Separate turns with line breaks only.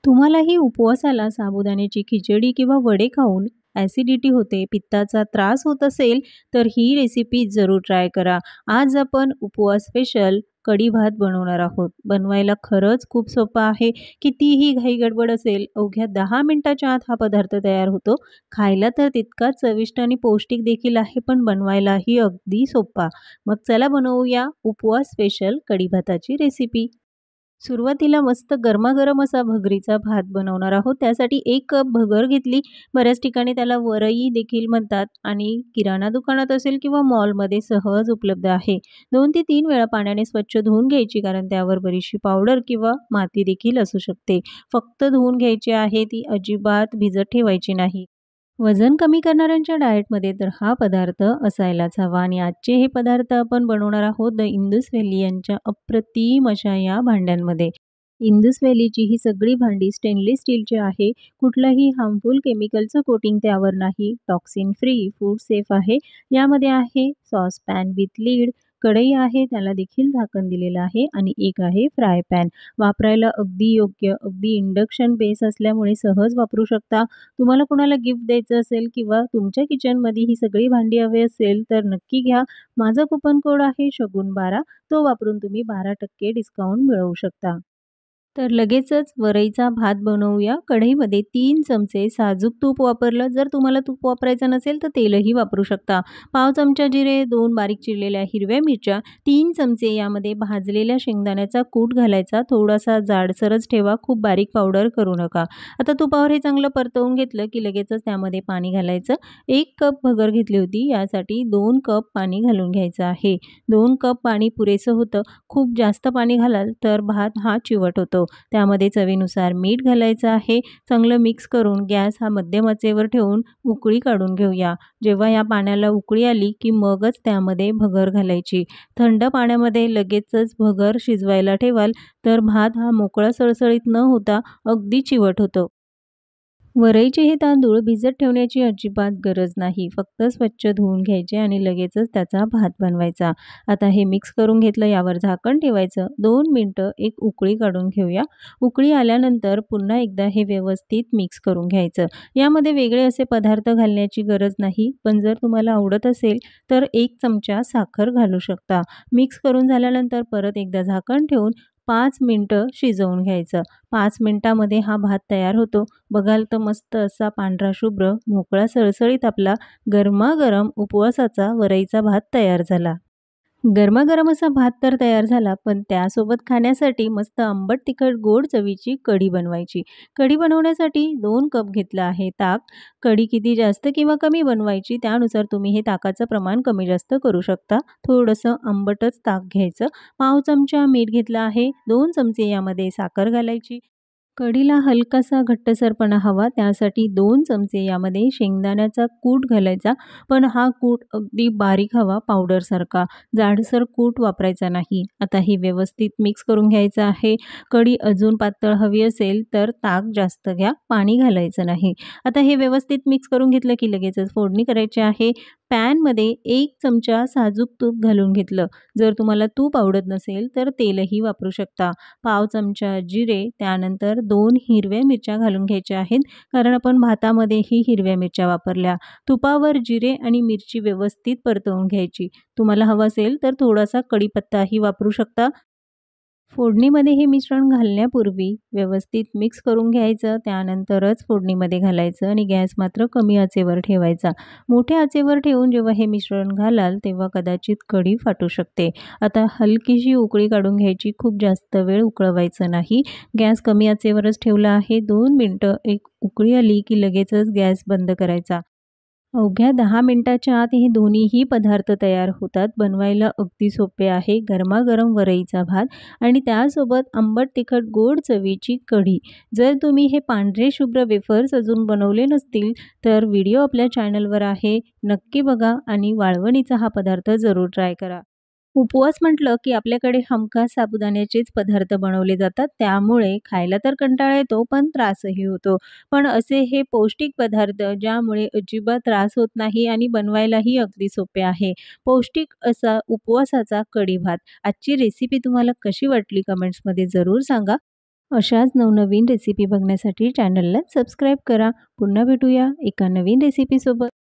तुम्हालाही उपवासाला साबुदाण्याची खिचडी किंवा वडे खाऊन ॲसिडिटी होते, पित्ताचा त्रास होत असेल, तर ही रेसिपी जरूर ट्राय करा. आज आपण उपवास स्पेशल कढी भात बनवणार आहोत. बनवायला खरंच खूप सोपा आहे. कितीही घाई-गडबड असेल, अवघ्या 10 मिनिटाच्या आत हा पदार्थ तयार होतो. खायला तर तितकाच चविष्ट आणि पौष्टिक देखील आहे, पण बनवायलाही अगदी सोपा. मग चला बनवूया उपवास स्पेशल कढी भाताची रेसिपी. सुरुवातीला मस्त गरमागरम असा भगरीचा भात बनवणार आहोत. त्यासाठी 1 कप भगर घेतली. बऱ्याच ठिकाणी त्याला वरई देखील म्हणतात आणि किराणा दुकानात असेल किंवा मॉलमध्ये सहज उपलब्ध आहे. 2 ते 3 वेळा पाण्याने स्वच्छ धुवून घ्यायची, कारण त्यावर बरीचशी पावडर किंवा माती देखील असू शकते. फक्त धुवून घ्यायची आहे, ती अजिबात भिजत ठेवायची नाही. वजन कमी करणाऱ्यांच्या डाएटमध्ये तर हा पदार्थ असायलाच हवा आणि आजचे हे पदार्थ आपण बनवणार आहोत द इंदूस व्हॅली यांच्या अप्रतिम अशा या भांड्यांमध्ये. इंदूस व्हॅलीची ही सगळी भांडी स्टेनलेस स्टीलची आहे. कुठलंही हार्मफुल केमिकलचं कोटिंग त्यावर नाही. टॉक्सिन फ्री, फूड सेफ आहे. यामध्ये आहे सॉस पॅन विथ लीड, कढई आहे, त्याला देखील झाकण दिलेलं आहे आणि एक आहे फ्राय पॅन. वापरायला अगदी योग्य, अगदी इंडक्शन बेस असल्यामुळे सहज वापरू शकता. तुम्हाला कोणाला गिफ्ट द्यायचं असेल किंवा तुमच्या किचनमध्ये ही सगळी भांडी हवी असेल तर नक्की घ्या. माझा कुपन कोड आहे शगुन12, तो वापरून तुम्ही 12% डिस्काउंट मिळवू शकता. तर लगेचच वरईचा भात बनवूया. कढईमध्ये 3 चमचे साजूक तूप वापरलं. जर तुम्हाला तूप वापरायचं नसेल तर तेलही वापरू शकता. पाव चमचा जिरे, 2 बारीक चिरलेल्या हिरव्या मिरच्या, 3 चमचे यामध्ये भाजलेल्या शेंगदाण्याचा कूट घालायचा. थोडासा जाडसरच ठेवा, खूप बारीक पावडर करू नका. आता तुपावर हे चांगलं परतवून घेतलं की लगेचच त्यामध्ये पाणी घालायचं. 1 कप भगर घेतली होती, यासाठी 2 कप पाणी घालून घ्यायचं आहे. 2 कप पाणी पुरेसं होतं. खूप जास्त पाणी घालाल तर भात हा चिवट होतो. त्यामध्ये चवीनुसार मीठ घालायचं आहे. चांगलं मिक्स करून गॅस हा मध्यम आचेवर ठेवून उकळी काढून घेऊया. जेव्हा या पाण्याला उकळी आली की मगच त्यामध्ये भगर घालायची. थंड पाण्यामध्ये लगेचच भगर शिजवायला ठेवाल तर भात हा मोकळा सळसळीत न होता अगदी चिवट होतो. वरईचे हे तांदूळ भिजत ठेवण्याची अजिबात गरज नाही. फक्त स्वच्छ धुवून घ्यायचे आणि लगेचच त्याचा भात बनवायचा. आता हे मिक्स करून घेतलं, यावर झाकण ठेवायचं. 2 मिनिटं एक उकळी काढून घेऊया. उकळी आल्यानंतर पुन्हा एकदा हे व्यवस्थित मिक्स करून घ्यायचं. यामध्ये वेगळे असे पदार्थ घालण्याची गरज नाही, पण जर तुम्हाला आवडत असेल तर 1 चमचा साखर घालू शकता. मिक्स करून झाल्यानंतर परत एकदा झाकण ठेवून 5 मिनिटं शिजवून घ्यायचं. 5 मिनिटामध्ये हा भात तयार होतो. बघाल तर मस्त असा पांढरा शुभ्र, मोकळा सळसळीत आपला गरमागरम उपवासाचा वरईचा भात तयार झाला. गरमागरम असा भात तर तयार झाला, पण त्यासोबत खाण्यासाठी मस्त आंबट तिखट गोड चवीची कढी बनवायची. कढी बनवण्यासाठी 2 कप घेतलं आहे ताक. कढी किती जास्त किंवा कमी बनवायची त्यानुसार तुम्ही हे ताकाचं प्रमाण कमी जास्त करू शकता. थोडंसं आंबटच ताक घ्यायचं. पाव चमचा मीठ घेतलं आहे. 2 चमचे यामध्ये साखर घालायची. कढीला हलकासा घट्टसरपणा हवा, त्यासाठी 2 चमचे यामध्ये शेंगदाण्याचा कूट घालायचा. पण हा कूट अगदी बारीक हवा, पावडरसारखा. जाडसर कूट वापरायचा नाही. आता हे व्यवस्थित मिक्स करून घ्यायचं आहे. कढी अजून पातळ हवी असेल तर ताक जास्त घ्या, पाणी घालायचं नाही. आता हे व्यवस्थित मिक्स करून घेतलं की लगेचच फोडणी करायची आहे. पॅनमध्ये 1 चमचा साजूक तूप घालून घेतलं. जर तुम्हाला तूप आवडत नसेल तर तेलही वापरू शकता. पाव चमचा जिरे, त्यानंतर 2 हिरव्या मिरच्या घालून घ्यायच्या आहेत, कारण आपण भातामध्येही हिरव्या मिरच्या वापरल्या. तुपावर जिरे आणि मिरची व्यवस्थित परतवून घ्यायची. तुम्हाला हवं असेल तर थोडासा कढीपत्ताही वापरू शकता. फोडणीमध्ये हे मिश्रण घालण्यापूर्वी व्यवस्थित मिक्स करून घ्यायचं. त्यानंतरच फोडणीमध्ये घालायचं आणि गॅस मात्र कमी आचेवर ठेवायचा. मोठ्या आचेवर ठेवून जेव्हा हे मिश्रण घालाल तेव्हा कदाचित कढी फाटू शकते. आता हलकीशी उकळी काढून घ्यायची. खूप जास्त वेळ उकळवायचं नाही. गॅस कमी आचेवरच ठेवला आहे. 2 मिनिटं एक उकळी आली की लगेचच गॅस बंद करायचा. अवघ्या 10 मिनिटाच्या आत हे दोन्हीही पदार्थ तयार होतात. बनवायला अगदी सोपे आहे. गरमागरम वरईचा भात आणि त्यासोबत आंबट तिखट गोड चवीची कढी. जर तुम्ही हे पांढरे शुभ्र वेफर्स अजून बनवले नसतील तर व्हिडिओ आपल्या चॅनलवर आहे, नक्की बघा आणि वाळवणीचा हा पदार्थ जरूर ट्राय करा. उपवास म्हटलं की आपल्याकडे हमखास साबुदाण्याचेच पदार्थ बनवले जातात. त्यामुळे खायला तर कंटाळा येतो, पण त्रासही होतो. पण असे हे पौष्टिक पदार्थ ज्यामुळे अजिबात त्रास होत नाही आणि बनवायलाही अगदी सोपे आहे. पौष्टिक असा उपवासाचा कढी भात. आजची रेसिपी तुम्हाला कशी वाटली कमेंट्समध्ये जरूर सांगा. अशाच नवनवीन रेसिपी बघण्यासाठी चॅनलला सबस्क्राईब करा. पुन्हा भेटूया एका नवीन रेसिपीसोबत.